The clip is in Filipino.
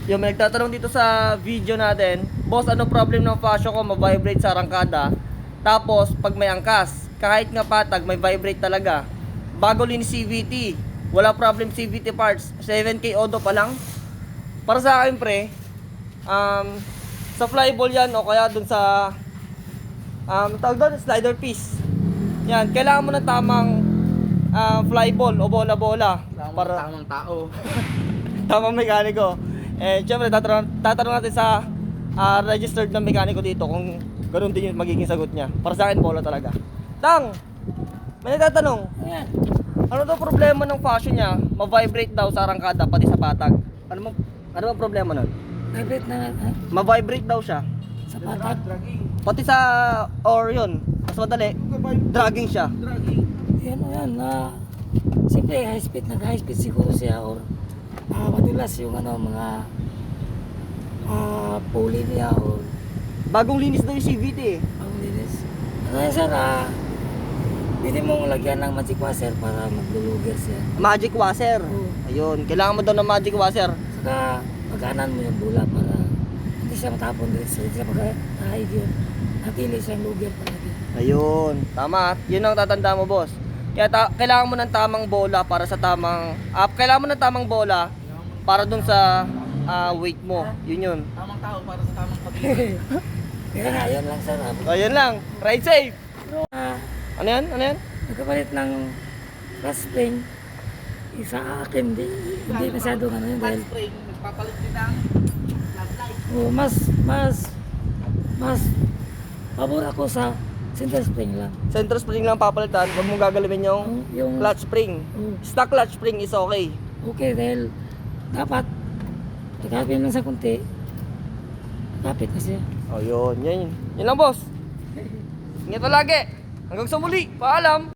Yung may nagtatanong dito sa video natin, boss, ano problem ng fascio ko? Ma-vibrate sa arangkada. Tapos, pag may angkas, kahit nga patag, may vibrate talaga. Bago linis CVT, wala problem CVT parts. 7K odo pa lang. Para sa akin, pre, sa flyball yan o kaya dun sa tawag doon, slider piece. Yan, kailangan mo ng tamang flyball o bola-bola. Para Tamang tao. tamang mekaniko. Eh, syempre, tatanong natin sa registered na mekaniko dito kung ganoon din yung magiging sagot niya. Para sa akin, bola talaga. Tang, may nagtatanong, Ayan. ano daw problema ng fashion niya? Ma-vibrate daw sa arangkada, pati sa patag. Ano bang problema nun? Vibrate na Ma-vibrate daw siya. sa patag. Pati sa, or yun, mas madali, dragging siya. Yan na. Siyempre, high speed siguro siya or madulas yung mga pulley niya or Bagong linis daw yung CVT eh. panglinis. Ano yan sir, pwede mong lagyan ng magic washer para magluluger siya. Magic washer. Oo. Ayun, kailangan mo daw ng magic washer. Saka pagkanan mo yung bula para hindi siya matapon din. So, hindi siya pagkahid yun. Natili siyang luger palagi. Ayun, tama. Yun ang tatanda mo, boss. Kaya kailangan mo ng tamang bola para sa tamang kailangan mo ng tamang bola para dun sa weight mo. Yun. Tamang tao para sa tamang pag-ibig. Kaya nga, yan lang sir. Ayun lang. Ride safe. Ano yan? Ano yan? Nagkapalit ng gas spring. Isa akin, hindi masyado yun dahil Spring, nagpapalit din ng flashlight. mas pabor ako sa center spring lang. Center spring lang papalitan. Huwag mong gagalawin yung clutch spring. Stock clutch spring is okay. Okay, dahil dapat tagapin lang sa kunti. Kapit na siya. Oh, yun. Yan lang, boss. Ingat palagi. Hanggang sa muli. Paalam.